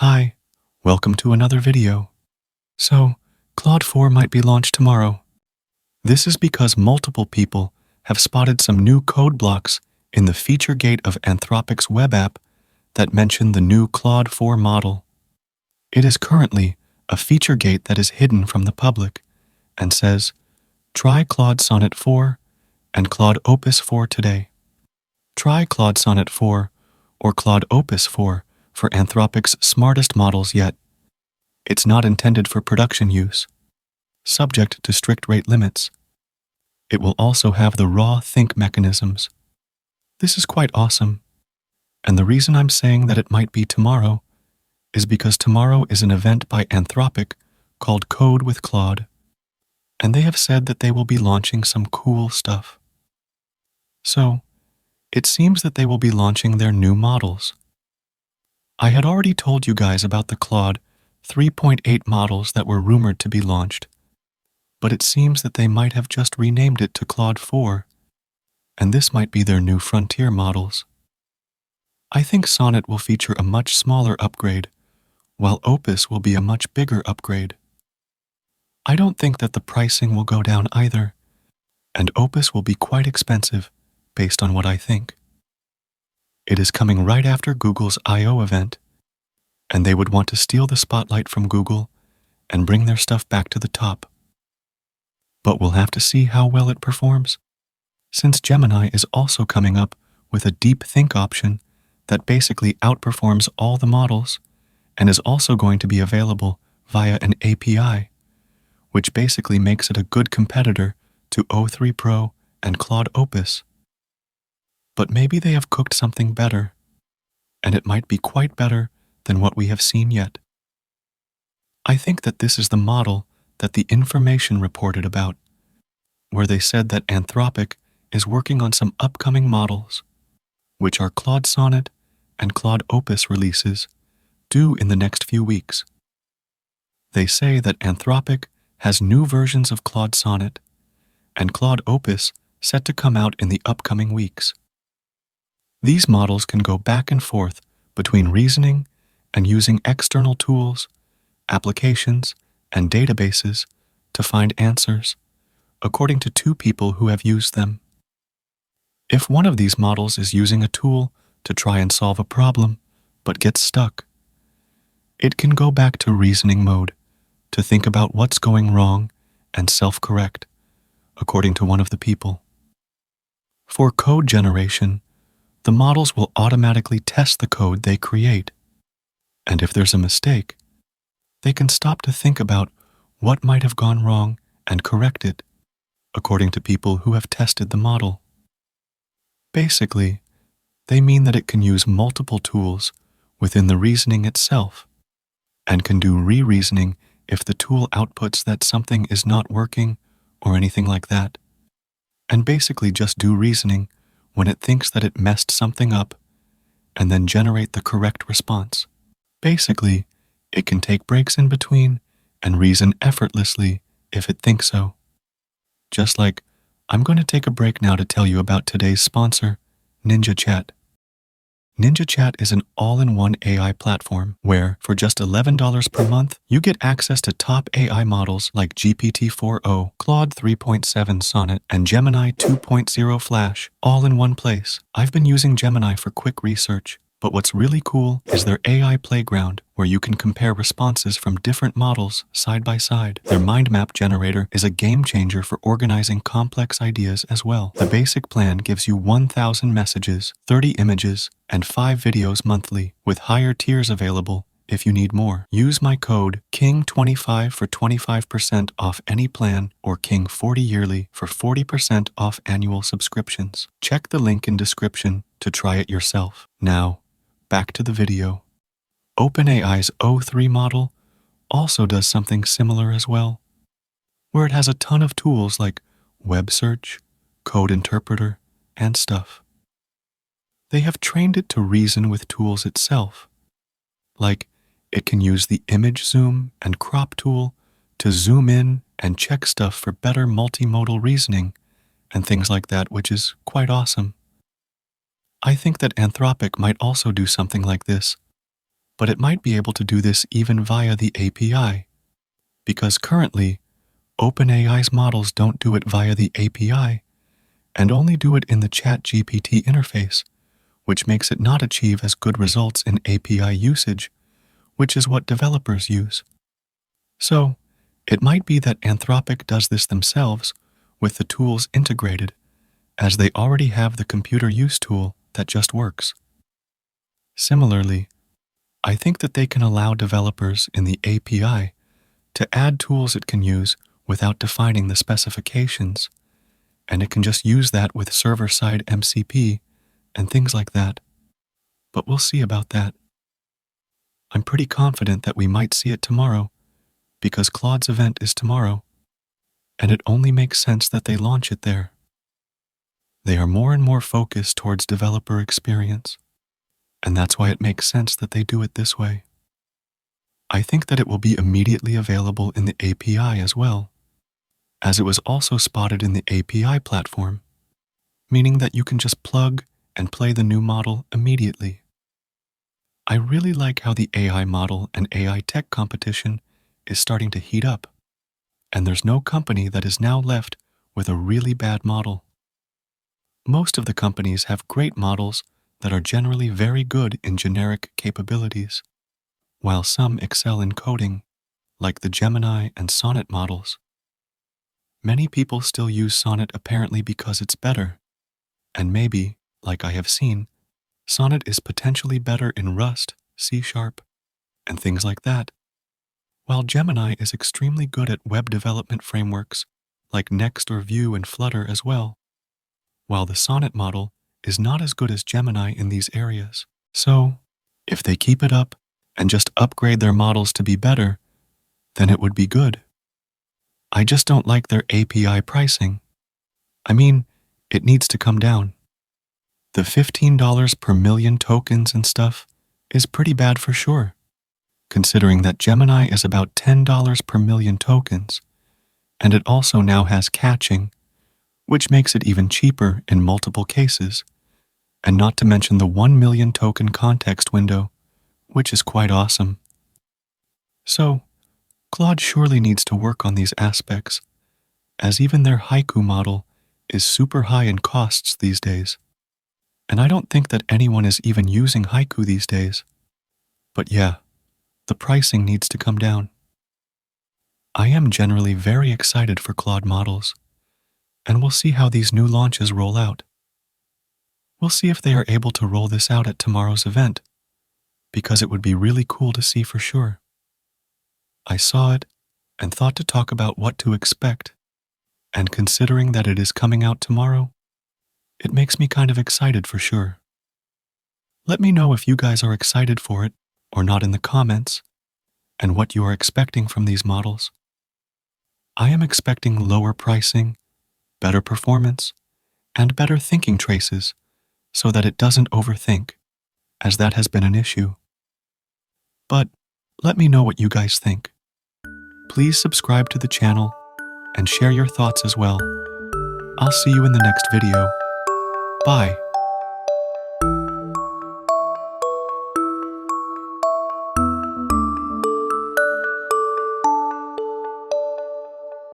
Hi, welcome to another video. So, Claude 4 might be launched tomorrow. This is because multiple people have spotted some new code blocks in the feature gate of Anthropic's web app that mention the new Claude 4 model. It is currently a feature gate that is hidden from the public and says, try Claude Sonnet 4 and Claude Opus 4 today. Try Claude Sonnet 4 or Claude Opus 4 for Anthropic's smartest models yet. It's not intended for production use, subject to strict rate limits. It will also have the raw think mechanisms. This is quite awesome, and the reason I'm saying that it might be tomorrow is because tomorrow is an event by Anthropic called Code with Claude, and they have said that they will be launching some cool stuff. So, it seems that they will be launching their new models. I had already told you guys about the Claude 3.8 models that were rumored to be launched, but it seems that they might have just renamed it to Claude 4, and this might be their new frontier models. I think Sonnet will feature a much smaller upgrade, while Opus will be a much bigger upgrade. I don't think that the pricing will go down either, and Opus will be quite expensive based on what I think. It is coming right after Google's I/O event, and they would want to steal the spotlight from Google and bring their stuff back to the top. But we'll have to see how well it performs, since Gemini is also coming up with a deep think option that basically outperforms all the models and is also going to be available via an API, which basically makes it a good competitor to O3 Pro and Claude Opus. But maybe they have cooked something better, and it might be quite better than what we have seen yet. I think that this is the model that the information reported about, where they said that Anthropic is working on some upcoming models, which are Claude Sonnet and Claude Opus releases due in the next few weeks. They say that Anthropic has new versions of Claude Sonnet and Claude Opus set to come out in the upcoming weeks. These models can go back and forth between reasoning and using external tools, applications, and databases to find answers, according to two people who have used them. If one of these models is using a tool to try and solve a problem but gets stuck, it can go back to reasoning mode to think about what's going wrong and self-correct, according to one of the people. For code generation, the models will automatically test the code they create, and if there's a mistake, they can stop to think about what might have gone wrong and correct it, according to people who have tested the model. Basically, they mean that it can use multiple tools within the reasoning itself, and can do re-reasoning if the tool outputs that something is not working or anything like that, and basically just do reasoning when it thinks that it messed something up, and then generate the correct response. Basically, it can take breaks in between and reason effortlessly if it thinks so. Just like, I'm going to take a break now to tell you about today's sponsor, Ninja Chat. Ninja Chat is an all-in-one AI platform where, for just $11 per month, you get access to top AI models like GPT-4o, Claude 3.7 Sonnet, and Gemini 2.0 Flash, all in one place. I've been using Gemini for quick research, but what's really cool is their AI playground, where you can compare responses from different models side by side. Their mind map generator is a game changer for organizing complex ideas as well. The basic plan gives you 1,000 messages, 30 images, and 5 videos monthly, with higher tiers available if you need more. Use my code KING25 for 25% off any plan, or KING40 yearly for 40% off annual subscriptions. Check the link in description to try it yourself. Now, back to the video. OpenAI's O3 model also does something similar as well, where it has a ton of tools like web search, code interpreter, and stuff. They have trained it to reason with tools itself, like it can use the image zoom and crop tool to zoom in and check stuff for better multimodal reasoning and things like that, which is quite awesome. I think that Anthropic might also do something like this, but it might be able to do this even via the API, because currently, OpenAI's models don't do it via the API and only do it in the ChatGPT interface, which makes it not achieve as good results in API usage, which is what developers use. So, it might be that Anthropic does this themselves with the tools integrated, as they already have the computer use tool that just works. Similarly, I think that they can allow developers in the API to add tools it can use without defining the specifications, and it can just use that with server-side MCP and things like that. But we'll see about that. I'm pretty confident that we might see it tomorrow, because Claude's event is tomorrow, and it only makes sense that they launch it there. They are more and more focused towards developer experience, and that's why it makes sense that they do it this way. I think that it will be immediately available in the API as well, as it was also spotted in the API platform, meaning that you can just plug and play the new model immediately. I really like how the AI model and AI tech competition is starting to heat up, and there's no company that is now left with a really bad model. Most of the companies have great models that are generally very good in generic capabilities, while some excel in coding, like the Gemini and Sonnet models. Many people still use Sonnet apparently because it's better, and maybe, like I have seen, Sonnet is potentially better in Rust, C#, and things like that, while Gemini is extremely good at web development frameworks like Next or Vue and Flutter as well, while the Sonnet model is not as good as Gemini in these areas. So, if they keep it up and just upgrade their models to be better, then it would be good. I just don't like their API pricing. I mean, it needs to come down. The $15 per million tokens and stuff is pretty bad for sure, considering that Gemini is about $10 per million tokens, and it also now has catching, which makes it even cheaper in multiple cases, and not to mention the 1 million token context window, which is quite awesome. So, Claude surely needs to work on these aspects, as even their Haiku model is super high in costs these days. And I don't think that anyone is even using Haiku these days. But yeah, the pricing needs to come down. I am generally very excited for Claude models, and we'll see how these new launches roll out. We'll see if they are able to roll this out at tomorrow's event, because it would be really cool to see for sure. I saw it and thought to talk about what to expect, and considering that it is coming out tomorrow, it makes me kind of excited for sure. Let me know if you guys are excited for it or not in the comments, and what you are expecting from these models. I am expecting lower pricing, better performance, and better thinking traces so that it doesn't overthink, as that has been an issue. But let me know what you guys think. Please subscribe to the channel and share your thoughts as well. I'll see you in the next video. Bye.